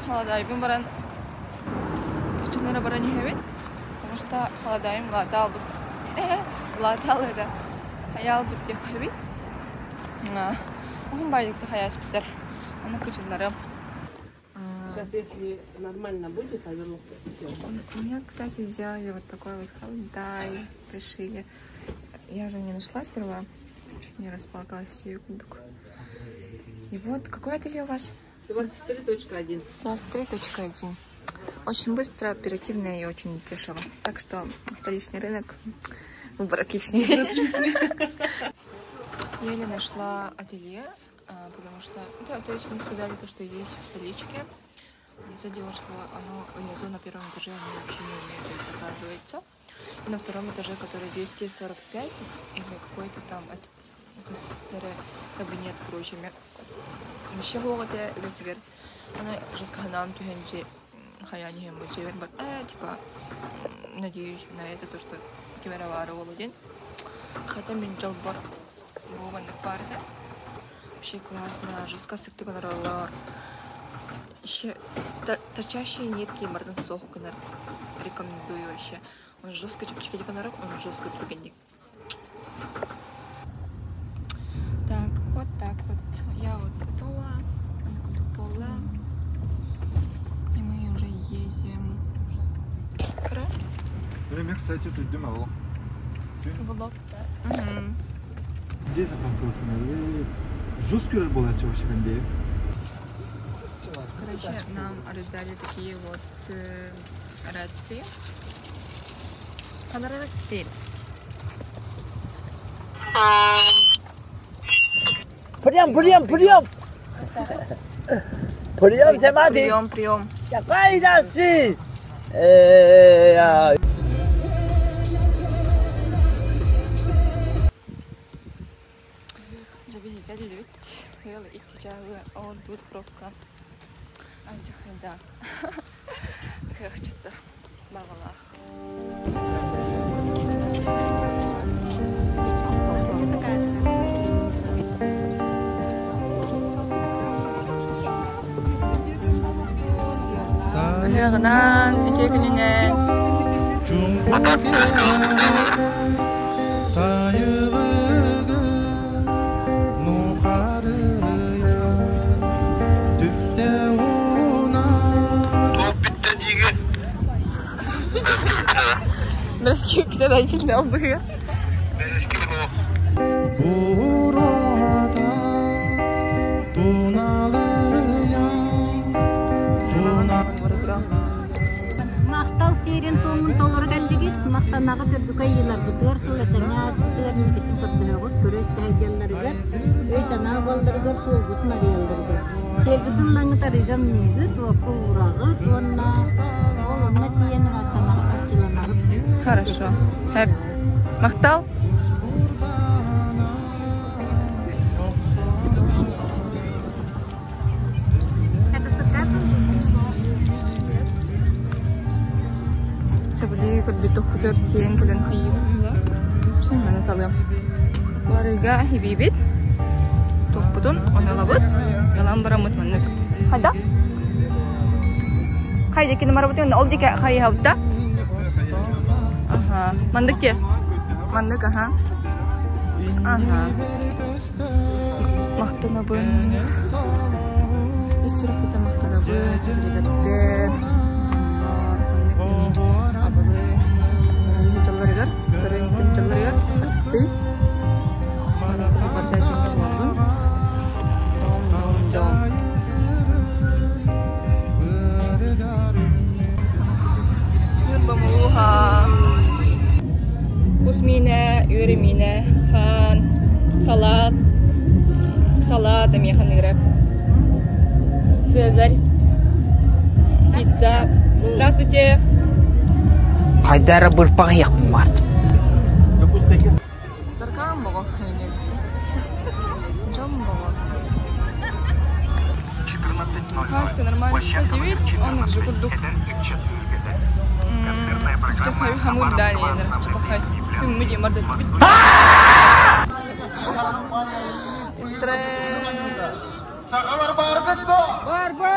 Холодайбым баран чынара баран ехебет, потому что холодайым лата албыт. Лата алыда. Хая албыт ехебет. Он байдыкты хаяс битер. Аны кычынлары. Сейчас, если нормально будет, наверное, все. У меня, кстати, сделали вот такой вот холодай, пришили. Я же не нашла сперва, чуть не расплакалась секундку. И вот, какой ателье у вас? 23.1. 23.1. Очень быстро, оперативно и очень дешево. Так что столичный рынок, выбор отличный. Я еле нашла ателье, потому что, да, то есть мне сказали, то, что есть в столичке. За девушку, оно внизу на первом этаже, они вообще не умеют, оказывается. И на втором этаже, который 245, или какой-то там, это кабинет, короче, еще вот-то вверх. Она жестко нам tuhенji хаяни хемучи бар. Типа, надеюсь на это, то, что кемеравара володен. Хотя минджал бар вованных парда. Вообще классно, жестко сыртыганаралар. Еще торчащие нитки мардын сохканар. Рекомендую вообще. Он жестко чепчики диканарок, он жестко другенник. Так, вот так вот. Я вот готова. Она пола. И мы уже едем. Время, кстати, тут дымало. Влог, да. Где запанкованы? Жесткий был это вообще канде. Короче, нам раздали такие вот рации. Прием! Прием. Какая дальше? Забили 5-9. Ела и кичавы. Он тут пробка. Да. Что-то багалах. Hernan, iki gününe. Biraz kökten içinde alıyor. Мақтал терен тоңын толыр кәлдігі, мақтанағы түрді қайылар бұтығар сұлатаңа асытығар немкетсі тұттылығы, көресті әйделларығар, өй сана балдырығар, солғытын ариялдырығар. Сергітін лаңы тарыған мүгі, туапы ұрағы, туанна, олынна сиенің астанағы арчыланағы. Хорошо. Мақтал? Turkiye'nin kadın hayır. Şimdi ben atalım. Varıga hibibit. Topudun onalabut. Dalam beramut manut. Hada? Kaya kita marabutin ol di kaya hauta. Aha, mandek ya? Mandek aha. Aha. Mahtanabun. Isur kita mahtanabun. Kita ber. Çallarıgar, teröristin çallarıgar, hasti. Mana kabarda tinggal walaupun dom. Yurbamuha. Kusmine yürümi. Механ играет. Цезарь. Пицца. Здравствуйте. Хайдара бұрпақ яқпын барды. Даркан бого. Джомбого. Ханска нормально. Вид, он уже курдук. Тохай хамур дани, нравится пахай. Ты мне мордать. Стресс. Барба.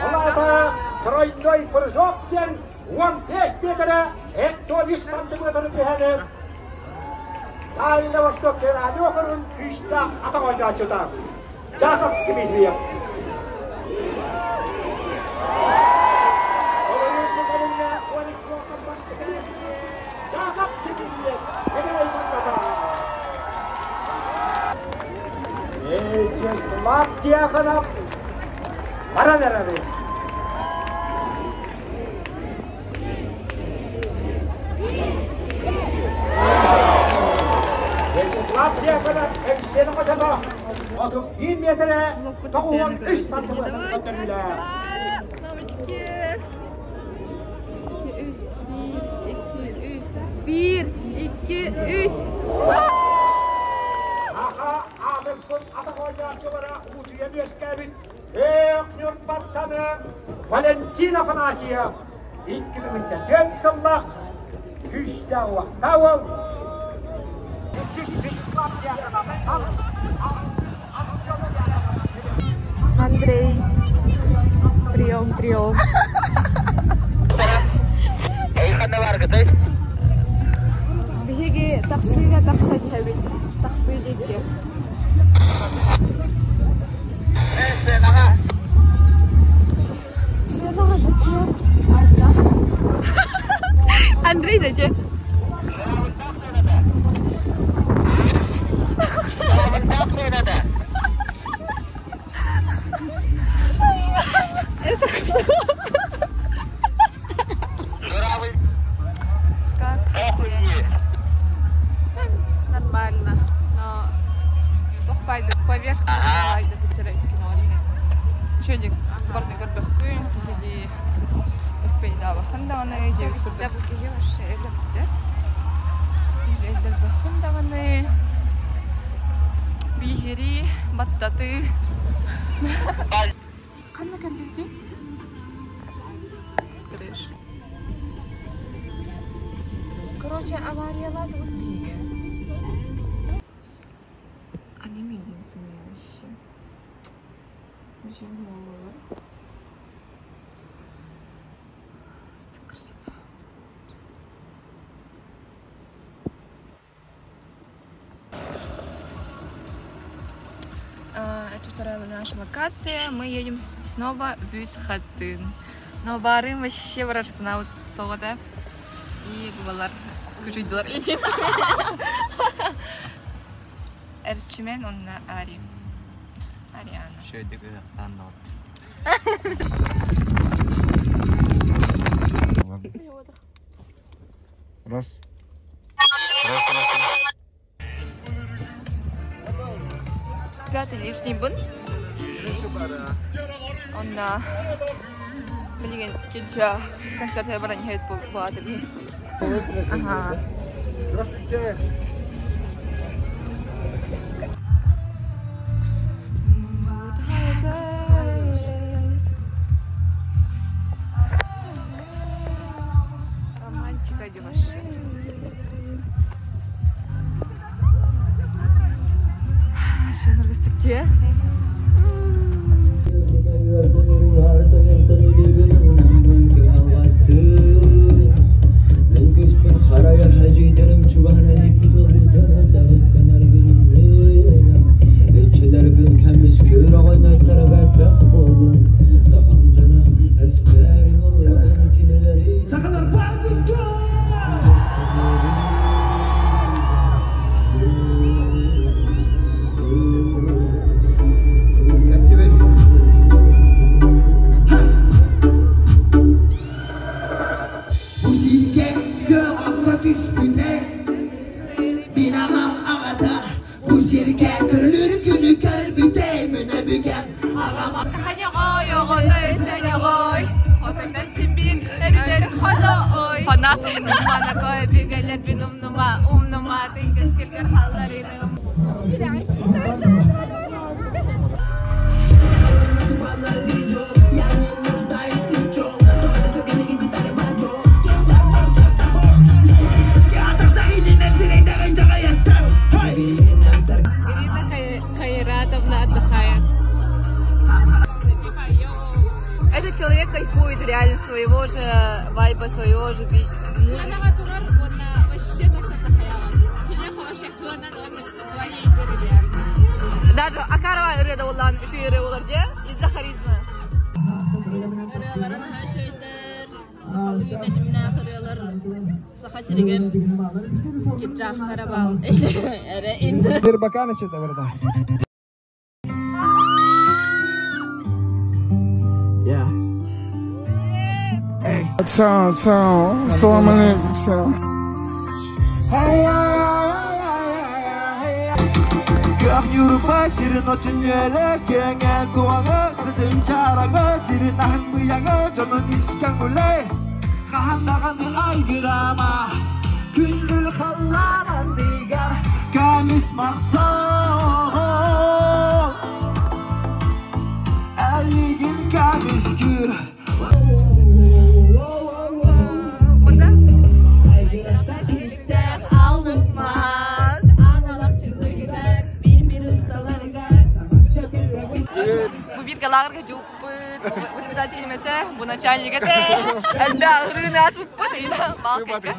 Аллаха, тройной прыжок ден, 15 метра, это 100 сантиметр дегенет. Дальний Восток Радиохорун, Кюста, Атагойда Ачута. Jakub Dmitriyev. Jakub Dmitriyev. Вячеслав Тихонов. Баранерами. Вячеслав Тихонов. Эксена Мазада. 1 метре 93 сантиметр көтерілді. 1, 2, 3. Аха, Adem Kut Atakoydaçılara Utuya Meskabit. Eknur Battanı Valentina Panasyev. İkkilikte temsillik. Güçte vaktavul. Вячеслав Тихонов. Андрей. Прием. Биги таксига таксай хабит. Такси дитке. Сенага зачем? Андрей, дайте. Это кто? Как состояние? Нормально, но только пойдет поверхностно, да потерять кино. Чудик, парный горбех кюн, среди успей дава ханданы, девять горбех кюн, шейлы, да? Среди горбех ханданы, бигери, баттаты. Kanna kendisi? Крыш. Короче, авария другие. Они медицинские вообще. Очень мало. Красота. Это вторая наша локация. Мы едем снова в Юсхатын. Но барым вообще враждена вот сода. И губалар. Күжүйділер. Эрчимен он на Ари. Ариана. Şöyle anlat. Раз. Пятый лишний бун. Он на блин кинча концерт я баран хейт по бадали. Ага. Здравствуйте. Романтика девушка. Где? Natin naman ako, ibigaler pinumnuma, tingkas kilgar halarinum. Этот человек кайфует реально своего же вайба, своего же бить. Даже Акарова рыда улан, шире уларде из-за харизмы. Yeah. Hey. Assalamu alaikum. Gör yürüme sirin o dünyere genge kuanı Sıdın çarağı sirin ahın bıyanı canın iskan güley Kahandaganı aygırama Küllül kallanan diga Kamis maksal Erligin kamis gür Галарга жуппыт, воспитатель мете, бу начальник эте, элбе агры нас буппыт, ина малкека.